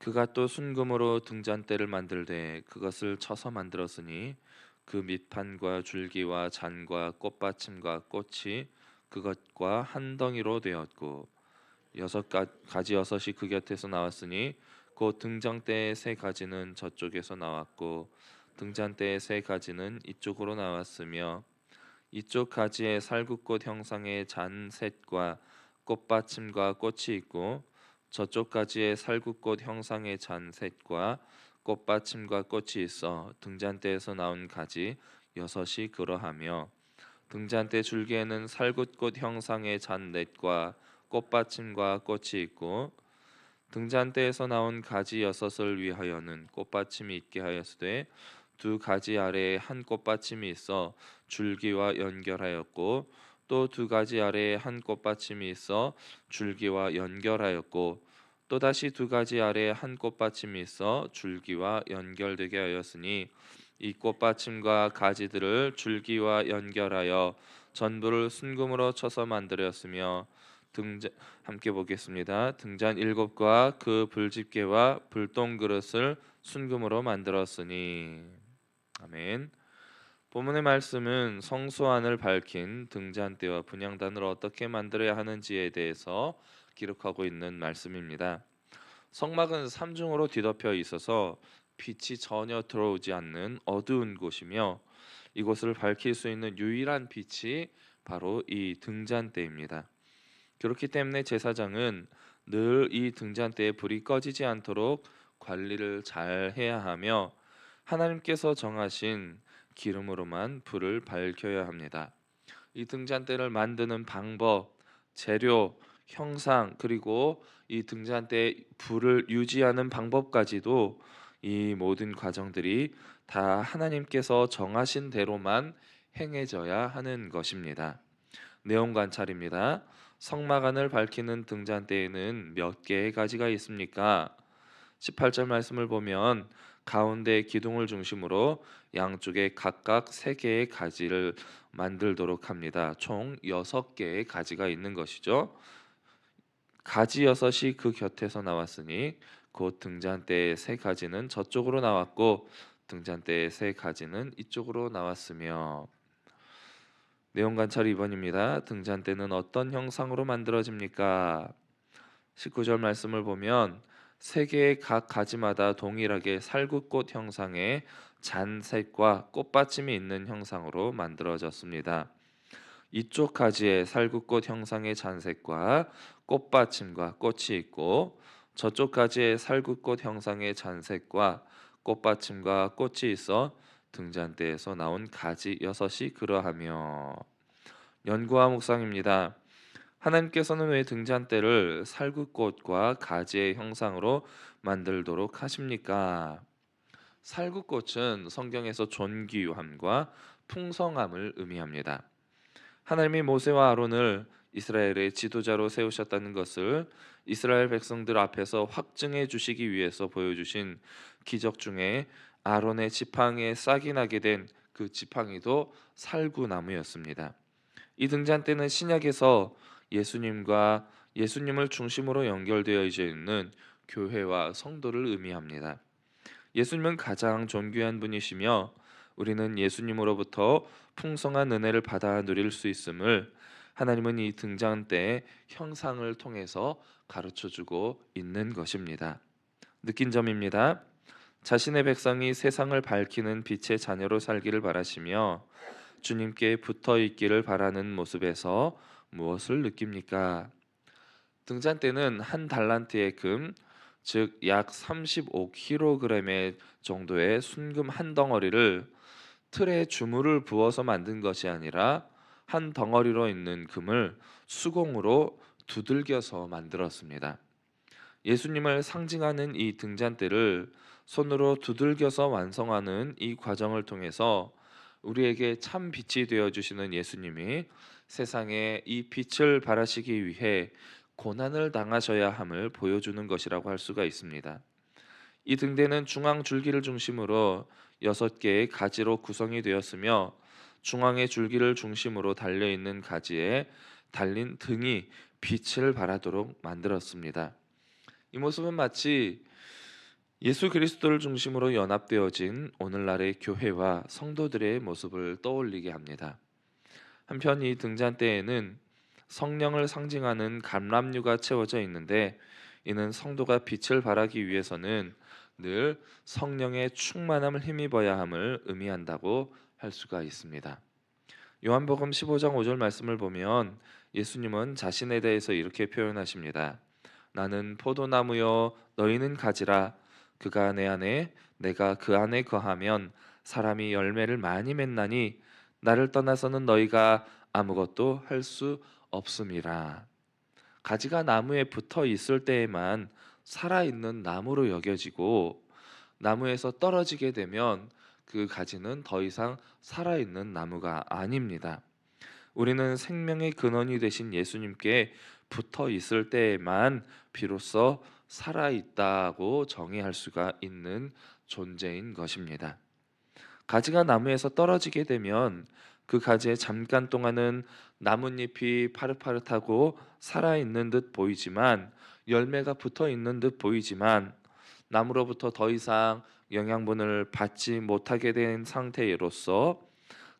그가 또 순금으로 등잔대를 만들되 그것을 쳐서 만들었으니 그 밑판과 줄기와 잔과 꽃받침과 꽃이 그것과 한 덩이로 되었고 가지 여섯이 그 곁에서 나왔으니 곧 등잔대의 세 가지는 저쪽에서 나왔고 등잔대의 세 가지는 이쪽으로 나왔으며 이쪽 가지에 살구꽃 형상의 잔 셋과 꽃받침과 꽃이 있고 저쪽 가지에 살구꽃 형상의 잔 셋과 꽃받침과 꽃이 있어 등잔대에서 나온 가지 여섯이 그러하며 등잔대 줄기에는 살구꽃 형상의 잔 넷과 꽃받침과 꽃이 있고 등잔대에서 나온 가지 여섯을 위하여는 꽃받침이 있게 하였으되 두 가지 아래에 한 꽃받침이 있어 줄기와 연결하였고 또 두 가지 아래에 한 꽃받침이 있어 줄기와 연결하였고 또다시 두 가지 아래에 한 꽃받침이 있어 줄기와 연결되게 하였으니 이 꽃받침과 가지들을 줄기와 연결하여 전부를 순금으로 쳐서 만들었으며 등잔 함께 보겠습니다. 등잔 일곱과 그 불집게와 불똥 그릇을 순금으로 만들었으니 아멘. 본문의 말씀은 성소 안을 밝힌 등잔대와 분향단을 어떻게 만들어야 하는지에 대해서 기록하고 있는 말씀입니다. 성막은 삼중으로 뒤덮여 있어서 빛이 전혀 들어오지 않는 어두운 곳이며 이곳을 밝힐 수 있는 유일한 빛이 바로 이 등잔대입니다. 그렇기 때문에 제사장은 늘 이 등잔대에 불이 꺼지지 않도록 관리를 잘 해야 하며 하나님께서 정하신 기름으로만 불을 밝혀야 합니다. 이 등잔대를 만드는 방법, 재료, 형상 그리고 이 등잔대에 불을 유지하는 방법까지도 이 모든 과정들이 다 하나님께서 정하신 대로만 행해져야 하는 것입니다. 내용 관찰입니다. 성막 안을 밝히는 등잔대에는 몇 개의 가지가 있습니까? 18절 말씀을 보면 가운데 기둥을 중심으로 양쪽에 각각 3개의 가지를 만들도록 합니다. 총 6개의 가지가 있는 것이죠. 가지 여섯이 그 곁에서 나왔으니 곧 등잔대의 3가지는 저쪽으로 나왔고 등잔대의 3가지는 이쪽으로 나왔으며 내용 관찰 2번입니다. 등잔대는 어떤 형상으로 만들어집니까? 19절 말씀을 보면 3개의 각 가지마다 동일하게 살구꽃 형상의 잔색과 꽃받침이 있는 형상으로 만들어졌습니다. 이쪽 가지에 살구꽃 형상의 잔색과 꽃받침과 꽃이 있고 저쪽 가지에 살구꽃 형상의 잔색과 꽃받침과 꽃이 있어 등잔대에서 나온 가지 여섯이 그러하며 연구와 묵상입니다. 하나님께서는 왜 등잔대를 살구꽃과 가지의 형상으로 만들도록 하십니까? 살구꽃은 성경에서 존귀함과 풍성함을 의미합니다. 하나님이 모세와 아론을 이스라엘의 지도자로 세우셨다는 것을 이스라엘 백성들 앞에서 확증해 주시기 위해서 보여주신 기적 중에 아론의 지팡이에 싹이 나게 된 그 지팡이도 살구나무였습니다. 이 등잔대는 신약에서 예수님을 중심으로 연결되어 있는 교회와 성도를 의미합니다. 예수님은 가장 존귀한 분이시며 우리는 예수님으로부터 풍성한 은혜를 받아 누릴 수 있음을 하나님은 이 등잔대의 형상을 통해서 가르쳐주고 있는 것입니다. 느낀 점입니다. 자신의 백성이 세상을 밝히는 빛의 자녀로 살기를 바라시며 주님께 붙어 있기를 바라는 모습에서 무엇을 느낍니까? 등잔대는 한 달란트의 금, 즉 약 35kg의 정도의 순금 한 덩어리를 틀에 주물을 부어서 만든 것이 아니라 한 덩어리로 있는 금을 수공으로 두들겨서 만들었습니다. 예수님을 상징하는 이 등잔대를 손으로 두들겨서 완성하는 이 과정을 통해서 우리에게 참 빛이 되어 주시는 예수님이 세상에 이 빛을 발하시기 위해 고난을 당하셔야 함을 보여주는 것이라고 할 수가 있습니다. 이 등대는 중앙 줄기를 중심으로 6개의 가지로 구성이 되었으며 중앙의 줄기를 중심으로 달려 있는 가지에 달린 등이 빛을 발하도록 만들었습니다. 이 모습은 마치 예수 그리스도를 중심으로 연합되어진 오늘날의 교회와 성도들의 모습을 떠올리게 합니다. 한편 이 등잔대에는 성령을 상징하는 감람류가 채워져 있는데, 이는 성도가 빛을 발하기 위해서는 늘 성령의 충만함을 힘입어야 함을 의미한다고 할 수가 있습니다. 요한복음 15장 5절 말씀을 보면 예수님은 자신에 대해서 이렇게 표현하십니다. 나는 포도나무여 너희는 가지라. 그가 내 안에 내가 그 안에 거하면 사람이 열매를 많이 맺나니 나를 떠나서는 너희가 아무것도 할 수 없음이라. 가지가 나무에 붙어 있을 때에만 살아있는 나무로 여겨지고, 나무에서 떨어지게 되면 그 가지는 더 이상 살아있는 나무가 아닙니다. 우리는 생명의 근원이 되신 예수님께 붙어 있을 때에만 비로소 살아있다고 정의할 수가 있는 존재인 것입니다. 가지가 나무에서 떨어지게 되면 그 가지에 잠깐 동안은 나뭇잎이 파릇파릇하고 살아있는 듯 보이지만, 열매가 붙어 있는 듯 보이지만, 나무로부터 더 이상 영양분을 받지 못하게 된 상태로서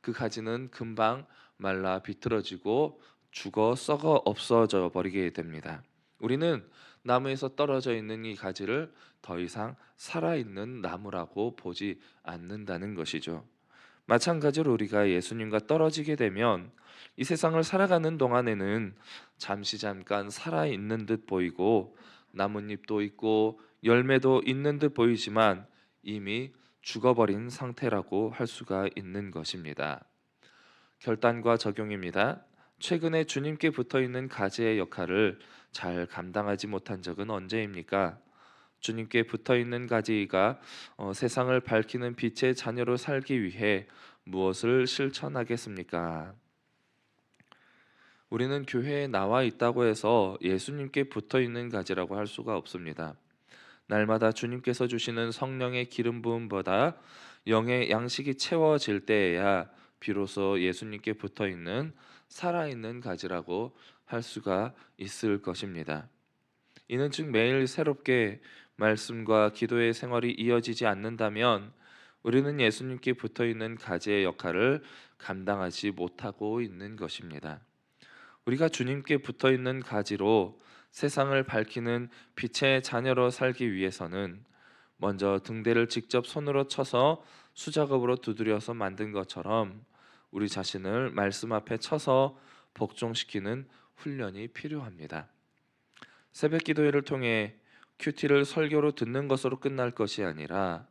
그 가지는 금방 말라 비틀어지고 죽어 썩어 없어져 버리게 됩니다. 우리는 나무에서 떨어져 있는 이 가지를 더 이상 살아있는 나무라고 보지 않는다는 것이죠. 마찬가지로 우리가 예수님과 떨어지게 되면 이 세상을 살아가는 동안에는 잠깐 살아있는 듯 보이고, 나뭇잎도 있고 열매도 있는 듯 보이지만 이미 죽어버린 상태라고 할 수가 있는 것입니다. 결단과 적용입니다. 최근에 주님께 붙어 있는 가지의 역할을 잘 감당하지 못한 적은 언제입니까? 주님께 붙어 있는 가지가 세상을 밝히는 빛의 자녀로 살기 위해 무엇을 실천하겠습니까? 우리는 교회에 나와 있다고 해서 예수님께 붙어 있는 가지라고 할 수가 없습니다. 날마다 주님께서 주시는 성령의 기름 부음보다 영의 양식이 채워질 때에야 비로소 예수님께 붙어 있는 살아있는 가지라고 할 수가 있을 것입니다. 이는 즉 매일 새롭게 말씀과 기도의 생활이 이어지지 않는다면 우리는 예수님께 붙어 있는 가지의 역할을 감당하지 못하고 있는 것입니다. 우리가 주님께 붙어 있는 가지로 세상을 밝히는 빛의 자녀로 살기 위해서는 먼저 등대를 직접 손으로 쳐서 수작업으로 두드려서 만든 것처럼 우리 자신을 말씀 앞에 쳐서 복종시키는 훈련이 필요합니다. 새벽 기도회를 통해 큐티를 설교로 듣는 것으로 끝날 것이 아니라,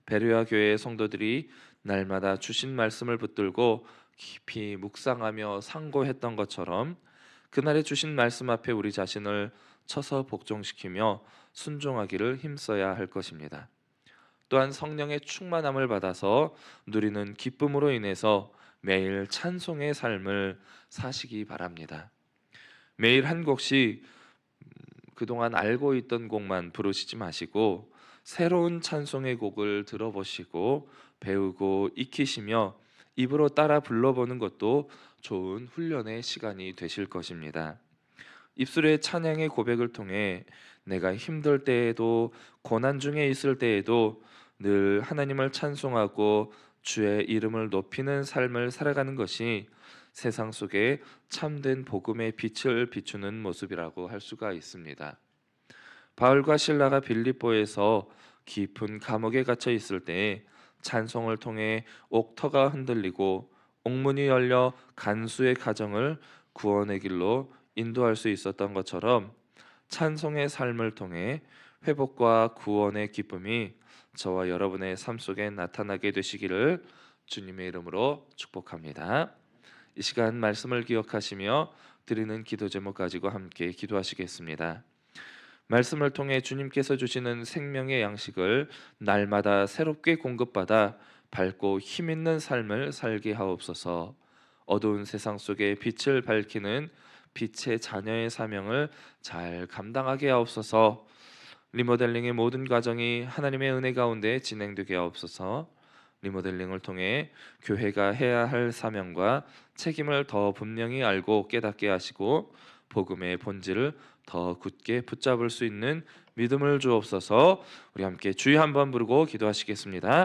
베레아 교회의 성도들이 날마다 주신 말씀을 붙들고 깊이 묵상하며 상고했던 것처럼 그날의 주신 말씀 앞에 우리 자신을 쳐서 복종시키며 순종하기를 힘써야 할 것입니다. 또한 성령의 충만함을 받아서 누리는 기쁨으로 인해서 매일 찬송의 삶을 사시기 바랍니다. 매일 한 곡씩 그동안 알고 있던 곡만 부르시지 마시고 새로운 찬송의 곡을 들어보시고 배우고 익히시며 입으로 따라 불러보는 것도 좋은 훈련의 시간이 되실 것입니다. 입술의 찬양의 고백을 통해 내가 힘들 때에도 고난 중에 있을 때에도 늘 하나님을 찬송하고 주의 이름을 높이는 삶을 살아가는 것이 세상 속에 참된 복음의 빛을 비추는 모습이라고 할 수가 있습니다. 바울과 실라가 빌립보에서 깊은 감옥에 갇혀 있을 때 찬송을 통해 옥터가 흔들리고 옥문이 열려 간수의 가정을 구원의 길로 인도할 수 있었던 것처럼, 찬송의 삶을 통해 회복과 구원의 기쁨이 저와 여러분의 삶 속에 나타나게 되시기를 주님의 이름으로 축복합니다. 이 시간 말씀을 기억하시며 드리는 기도 제목 가지고 함께 기도하시겠습니다. 말씀을 통해 주님께서 주시는 생명의 양식을 날마다 새롭게 공급받아 밝고 힘있는 삶을 살게 하옵소서. 어두운 세상 속에 빛을 밝히는 빛의 자녀의 사명을 잘 감당하게 하옵소서. 리모델링의 모든 과정이 하나님의 은혜 가운데 진행되게 하옵소서. 리모델링을 통해 교회가 해야 할 사명과 책임을 더 분명히 알고 깨닫게 하시고 복음의 본질을 더 굳게 붙잡을 수 있는 믿음을 주옵소서. 우리 함께 주여 한번 부르고 기도하시겠습니다.